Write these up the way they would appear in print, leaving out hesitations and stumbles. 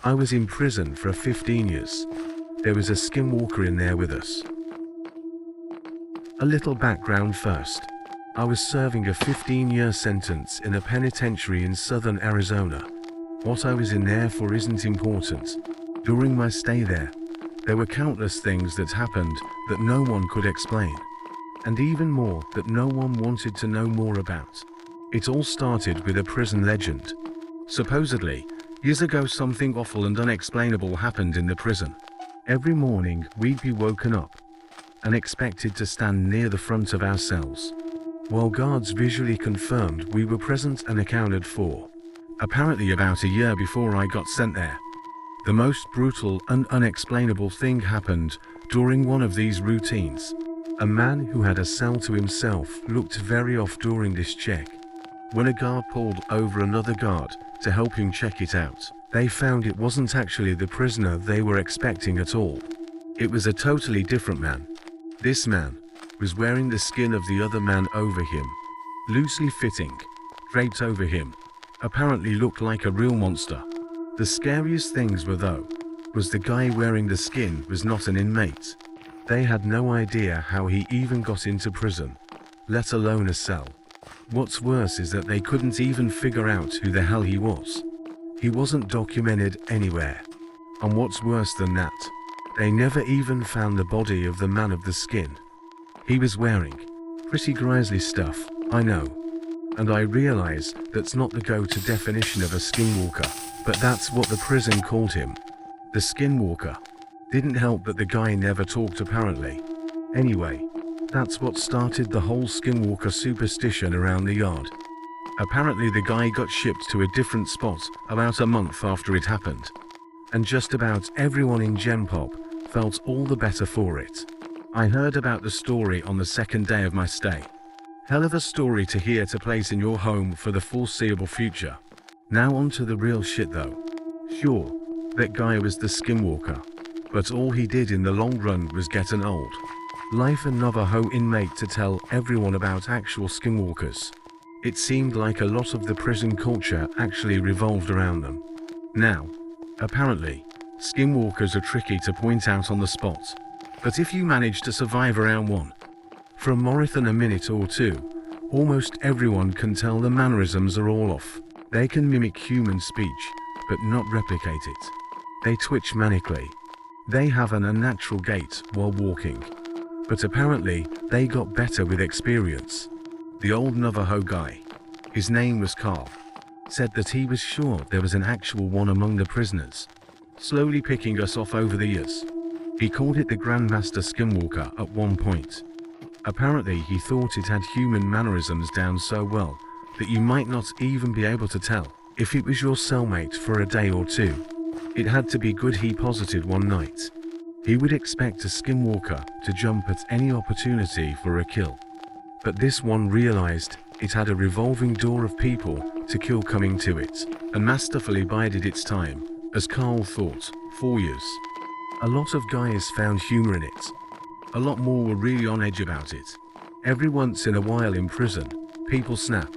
I was in prison for 15 years. There was a skinwalker in there with us. A little background first. I was serving a 15-year sentence in a penitentiary in southern Arizona. What I was in there for isn't important. During my stay there were countless things that happened that no one could explain. And even more that no one wanted to know more about. It all started with a prison legend. Supposedly, years ago something awful and unexplainable happened in the prison. Every morning we'd be woken up and expected to stand near the front of our cells, while guards visually confirmed we were present and accounted for. Apparently about a year before I got sent there, the most brutal and unexplainable thing happened during one of these routines. A man who had a cell to himself looked very off during this check. When a guard pulled over another guard to help him check it out, they found it wasn't actually the prisoner they were expecting at all. It was a totally different man. This man was wearing the skin of the other man over him, loosely fitting, draped over him, apparently looked like a real monster. The scariest things was the guy wearing the skin was not an inmate. They had no idea how he even got into prison, let alone a cell. What's worse is that they couldn't even figure out who the hell he was. He wasn't documented anywhere. And what's worse than that, they never even found the body of the man of the skin. He was wearing pretty grisly stuff, I know. And I realize that's not the go-to definition of a skinwalker, but that's what the prison called him. The skinwalker. Didn't help that the guy never talked apparently. Anyway, that's what started the whole skinwalker superstition around the yard. Apparently the guy got shipped to a different spot about a month after it happened. And just about everyone in Gen Pop felt all the better for it. I heard about the story on the second day of my stay. Hell of a story to hear to place in your home for the foreseeable future. Now on to the real shit though. Sure, that guy was the skinwalker, but all he did in the long run was get an old life and Navajo inmate to tell everyone about actual skinwalkers. It seemed like a lot of the prison culture actually revolved around them. Now, apparently, skinwalkers are tricky to point out on the spot, but if you manage to survive around one for more than a minute or two, almost everyone can tell the mannerisms are all off. They can mimic human speech, but not replicate it. They twitch manically. They have an unnatural gait while walking. But apparently, they got better with experience. The old Navajo guy, his name was Carl, said that he was sure there was an actual one among the prisoners, slowly picking us off over the years. He called it the Grandmaster Skinwalker at one point. Apparently he thought it had human mannerisms down so well that you might not even be able to tell if it was your cellmate for a day or two. It had to be good, he posited one night. He would expect a skinwalker to jump at any opportunity for a kill. But this one realized it had a revolving door of people to kill coming to it, and masterfully bided its time, as Carl thought, 4 years. A lot of guys found humor in it. A lot more were really on edge about it. Every once in a while in prison, people snap.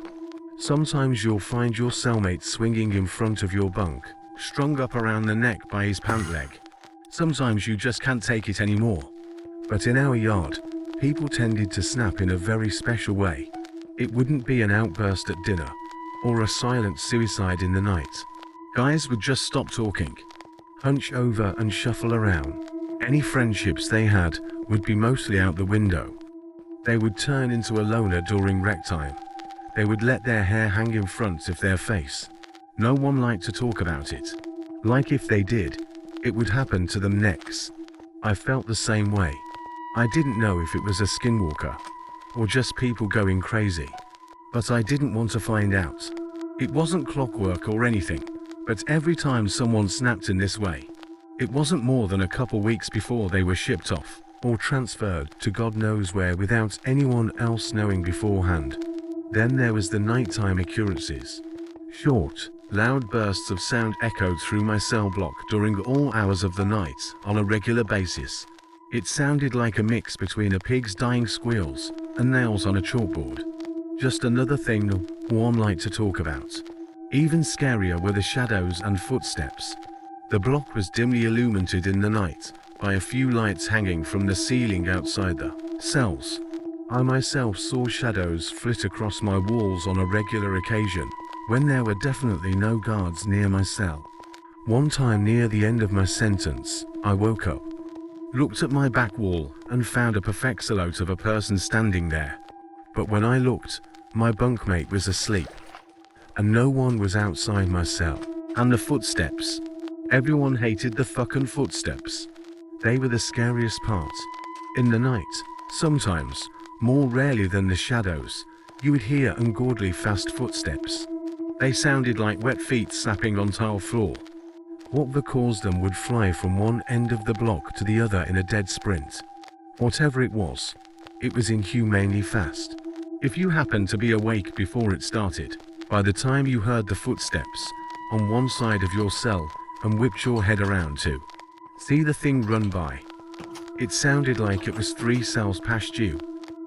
Sometimes you'll find your cellmate swinging in front of your bunk, strung up around the neck by his pant leg. Sometimes you just can't take it anymore. But in our yard, people tended to snap in a very special way. It wouldn't be an outburst at dinner, or a silent suicide in the night. Guys would just stop talking, hunch over and shuffle around. Any friendships they had would be mostly out the window. They would turn into a loner during rec time. They would let their hair hang in front of their face. No one liked to talk about it. Like if they did, it would happen to them next. I felt the same way. I didn't know if it was a skinwalker, or just people going crazy. But I didn't want to find out. It wasn't clockwork or anything, but every time someone snapped in this way, it wasn't more than a couple weeks before they were shipped off, or transferred to God knows where without anyone else knowing beforehand. Then there was the nighttime occurrences. Short, loud bursts of sound echoed through my cell block during all hours of the night on a regular basis. It sounded like a mix between a pig's dying squeals and nails on a chalkboard. Just another thing one liked to talk about. Even scarier were the shadows and footsteps. The block was dimly illuminated in the night by a few lights hanging from the ceiling outside the cells. I myself saw shadows flit across my walls on a regular occasion, when there were definitely no guards near my cell. One time near the end of my sentence, I woke up, looked at my back wall, and found a perfect of a person standing there. But when I looked, my bunkmate was asleep, and no one was outside my cell. And the footsteps. Everyone hated the fucking footsteps. They were the scariest part. In the night, sometimes, more rarely than the shadows, you would hear ungodly fast footsteps. They sounded like wet feet slapping on tile floor. What caused them would fly from one end of the block to the other in a dead sprint. Whatever it was inhumanely fast. If you happened to be awake before it started, by the time you heard the footsteps on one side of your cell and whipped your head around to see the thing run by, it sounded like it was 3 cells past you.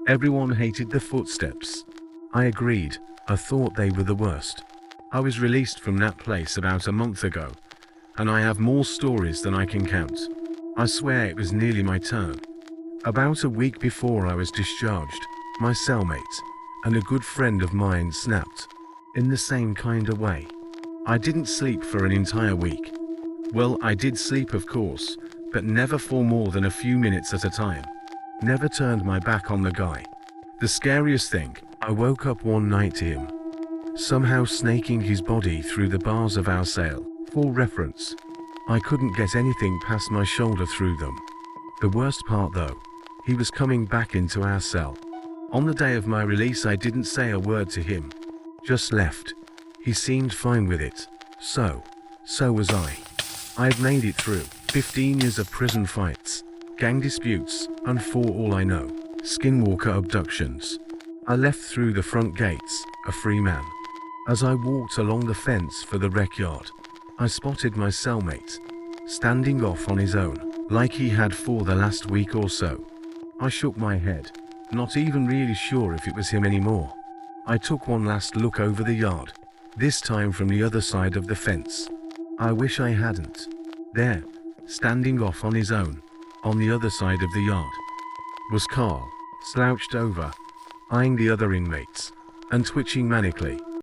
Everyone hated the footsteps. I agreed. I thought they were the worst. I was released from that place about a month ago, and I have more stories than I can count. I swear it was nearly my turn. About a week before I was discharged, my cellmate and a good friend of mine snapped. In the same kind of way. I didn't sleep for an entire week. Well, I did sleep of course, but never for more than a few minutes at a time. Never turned my back on the guy. The scariest thing, I woke up one night to him somehow snaking his body through the bars of our cell. For reference, I couldn't get anything past my shoulder through them. The worst part though, he was coming back into our cell. On the day of my release I didn't say a word to him. Just left. He seemed fine with it. So was I. I've made it through 15 years of prison fights, gang disputes, and for all I know, skinwalker abductions. I left through the front gates, a free man. As I walked along the fence for the rec yard, I spotted my cellmate, standing off on his own, like he had for the last week or so. I shook my head, not even really sure if it was him anymore. I took one last look over the yard, this time from the other side of the fence. I wish I hadn't. There, standing off on his own, on the other side of the yard, was Carl, slouched over, eyeing the other inmates, and twitching manically.